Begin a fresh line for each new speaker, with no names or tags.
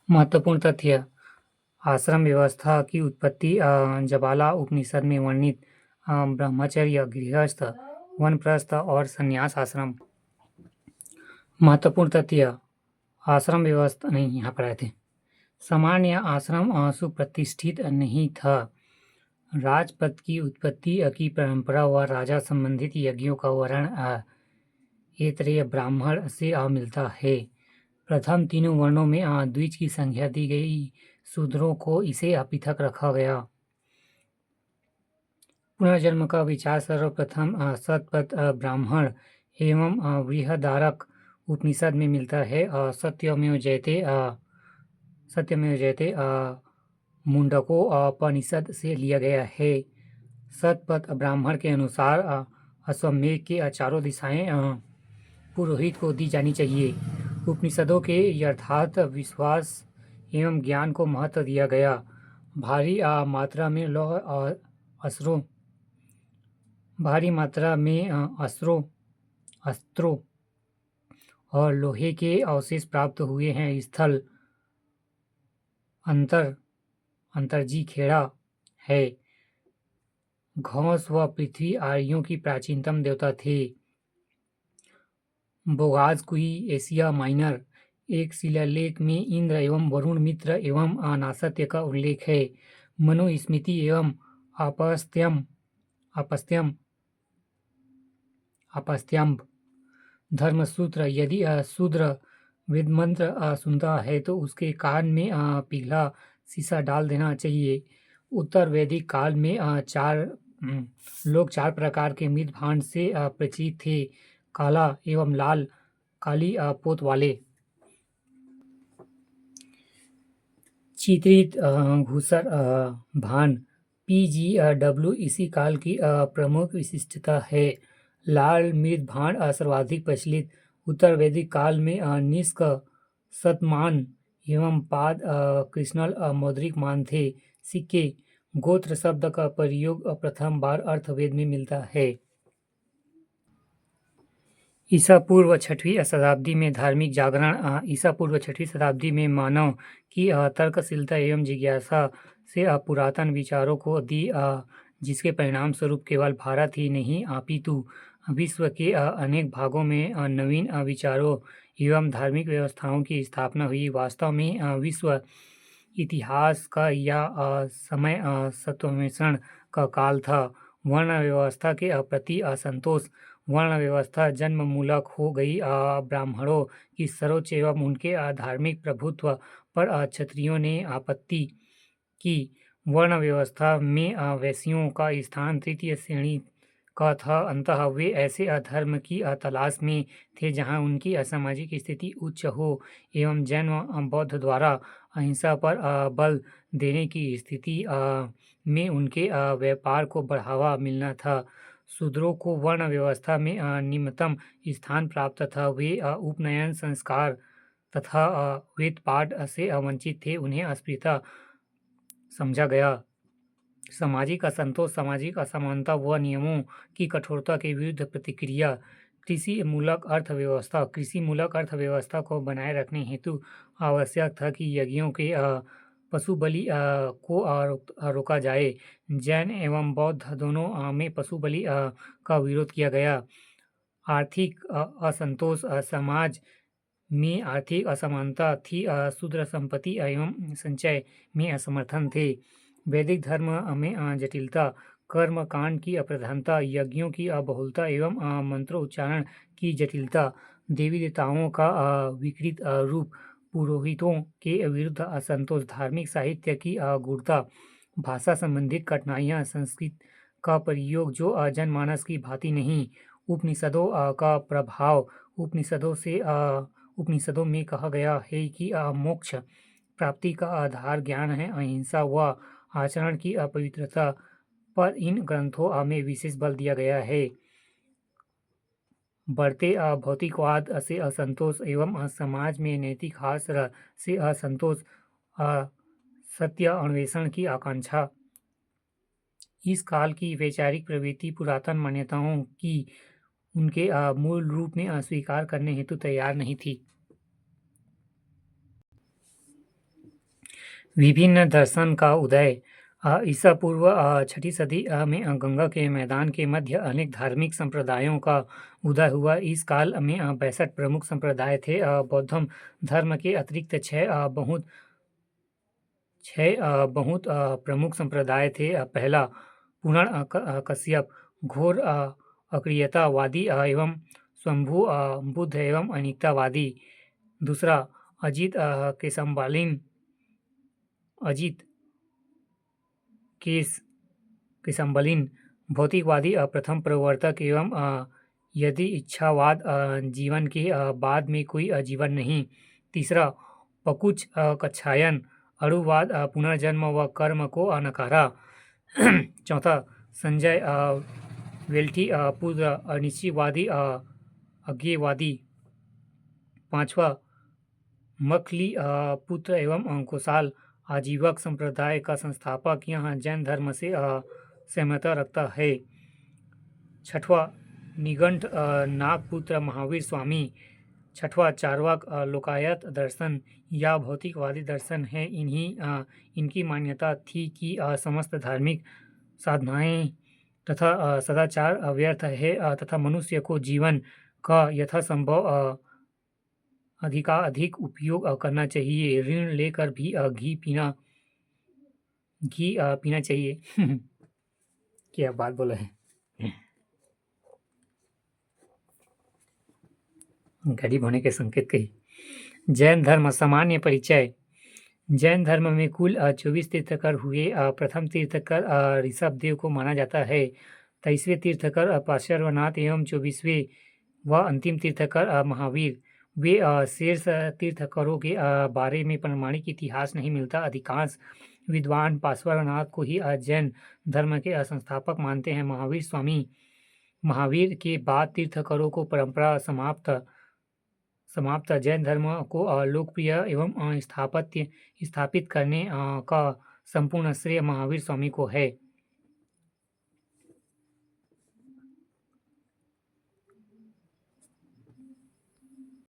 महत्वपूर्ण तथ्य। आश्रम व्यवस्था की उत्पत्ति ज्वाला उपनिषद में वर्णित ब्रह्मचर्य, गृहस्थ, वानप्रस्थ और संन्यास आश्रम। महत्वपूर्ण तथ्य। आश्रम व्यवस्था नहीं, यहाँ पर आए थे। सामान्य आश्रम सुप्रतिष्ठित नहीं था। राजपद की उत्पत्ति की परंपरा व राजा संबंधित यज्ञों का वर्णन ऐतरेय ब्राह्मण से मिलता है। प्रथम तीनों वर्णों में द्विज की संख्या दी गई, शूद्रों को इसे पृथक रखा गया। पुनर्जन्म का विचार सर्वप्रथम सतपथ ब्राह्मण एवं बृहदारण्यक उपनिषद में मिलता है। सत्यमेव जयते मुंडकोपनिषद से लिया गया है। सतपथ ब्राह्मण के अनुसार अश्वमेध के चारों दिशाएं पुरोहित को दी जानी चाहिए। उपनिषदों के यथार्थ विश्वास एवं ज्ञान को महत्व दिया गया। भारी मात्रा में लौह और अस्त्रों और लोहे के अवशेष प्राप्त हुए हैं। स्थल अंतरजी खेड़ा है। घोष व पृथ्वी आर्यों की प्राचीनतम देवता थे। बोगाज कुई एशिया माइनर एक शिलालेख में इंद्र एवं वरुण, मित्र एवं नासत्य का उल्लेख है। मनुस्मृति एवं आपस्त्याम्ब धर्मसूत्र। यदि शूद्र वेदमंत्र सुनता है तो उसके कान में पिघला शीशा डाल देना चाहिए। उत्तर वैदिक काल में लोग चार प्रकार के मृत भांड से परिचित थे: काला एवं लाल, काली पोत वाले, चित्रित घूसर भांड। PGW इसी काल की प्रमुख विशिष्टता है। लाल मृत भांड सर्वाधिक प्रचलित। उत्तर वैदिक काल में निष्क, शतमान एवं पाद कृष्णल मौद्रिक मान थे। सिक्के। गोत्र शब्द का प्रयोग प्रथम बार अर्थवेद में मिलता है। ईसा पूर्व 6वीं शताब्दी में धार्मिक जागरण। ईसा पूर्व 6वीं शताब्दी में मानव की तर्कशीलता एवं जिज्ञासा से पुरातन विचारों को दी, जिसके परिणाम स्वरूप केवल भारत ही नहीं अपितु विश्व के अनेक भागों में नवीन विचारों एवं धार्मिक व्यवस्थाओं की स्थापना हुई। वास्तव में विश्व इतिहास का यह समय सत्यान्वेषण का काल था। वर्ण व्यवस्था के प्रति असंतोष। वर्ण व्यवस्था जन्ममूलक हो गई। ब्राह्मणों की सर्वोच्च एवं उनके धार्मिक प्रभुत्व पर क्षत्रियों ने आपत्ति की। वर्ण व्यवस्था में वैश्यों का स्थान तृतीय श्रेणी का था। अंततः वे ऐसे धर्म की तलाश में थे जहां उनकी सामाजिक स्थिति उच्च हो एवं जैन व बौद्ध द्वारा अहिंसा पर बल देने की स्थिति में उनके व्यापार को बढ़ावा मिलना था। शूद्रों को वर्ण व्यवस्था में निम्नतम स्थान प्राप्त था। वे उपनयन संस्कार तथा वेद पाठ से वंचित थे। उन्हें अस्पृश्यता समझा गया। सामाजिक असंतोष, सामाजिक असमानता व नियमों की कठोरता के विरुद्ध प्रतिक्रिया। कृषि मूलक अर्थव्यवस्था को बनाए रखने हेतु आवश्यक था कि यज्ञों के पशु बलि को रोका जाए। जैन एवं बौद्ध दोनों में पशु बलि का विरोध किया गया। आर्थिक असंतोष। समाज में आर्थिक असमानता थी। शूद्र संपत्ति एवं संचय में असमर्थन थे। वैदिक धर्म में जटिलता। कर्म कांड की अप्रधानता, यज्ञों की बहुलता एवं मंत्रोच्चारण की जटिलता, देवी देवताओं का विकृत रूप, पुरोहितों के विरुद्ध असंतोष, धार्मिक साहित्य की गूढ़ता, भाषा संबंधित कठिनाइयाँ, संस्कृत का प्रयोग जो जनमानस की भांति नहीं, उपनिषदों का प्रभाव। उपनिषदों में कहा गया है कि मोक्ष प्राप्ति का आधार ज्ञान है। अहिंसा व आचरण की अपवित्रता पर इन ग्रंथों में विशेष बल दिया गया है। बढ़ते भौतिकवाद से असंतोष एवं समाज में नैतिक हास्य से असंतोष, सत्य अन्वेषण की आकांक्षा। इस काल की वैचारिक प्रवृत्ति पुरातन मान्यताओं की उनके मूल रूप में स्वीकार करने हेतु तैयार नहीं थी। विभिन्न दर्शन का उदय ईसा पूर्व छठी सदी में गंगा के मैदान के मध्य अनेक धार्मिक संप्रदायों का उदय हुआ। इस काल में 62 प्रमुख संप्रदाय थे। बौद्ध धर्म के अतिरिक्त बहुत प्रमुख संप्रदाय थे। पहला पूर्ण कश्यप घोर अक्रियतावादी एवं स्वयंभू बुद्ध एवं अनित्यवादी। दूसरा अजित केशम्बलिन भौतिकवादी प्रथम प्रवर्तक एवं यदि इच्छावाद जीवन के बाद में कोई जीवन नहीं। तीसरा पकुच कच्छायन अणुवाद पुनर्जन्म व कर्म को नकारा। चौथा संजय वेल्ठी पुत्र अनिश्चयवादी अज्ञेयवादी। पांचवा मखली पुत्र एवं कुशाल आजीवक संप्रदाय का संस्थापक यह जैन धर्म से सहमता रखता है। छठवां निगंठ नागपुत्र महावीर स्वामी। छठवां चार्वाक लोकायत दर्शन या भौतिकवादी दर्शन है। इनकी मान्यता थी कि समस्त धार्मिक साधनाएं तथा सदाचार व्यर्थ है तथा मनुष्य को जीवन का यथासंभव अधिक उपयोग करना चाहिए। ऋण लेकर भी घी पीना चाहिए। क्या बात बोला है। गरीब होने के संकेत कही। जैन धर्म सामान्य परिचय। जैन धर्म में कुल 24 तीर्थकर हुए। प्रथम तीर्थकर ऋषभदेव को माना जाता है। 23वें तीर्थकर पार्श्वनाथ एवं 24वें व अंतिम तीर्थकर महावीर। वे शेष तीर्थकरों के बारे में प्रमाणिक इतिहास नहीं मिलता। अधिकांश विद्वान पार्श्वनाथ को ही जैन धर्म के संस्थापक मानते हैं। महावीर के बाद तीर्थकरों को परंपरा समाप्त जैन धर्म को लोकप्रिय एवं स्थापित करने का संपूर्ण श्रेय महावीर स्वामी को है।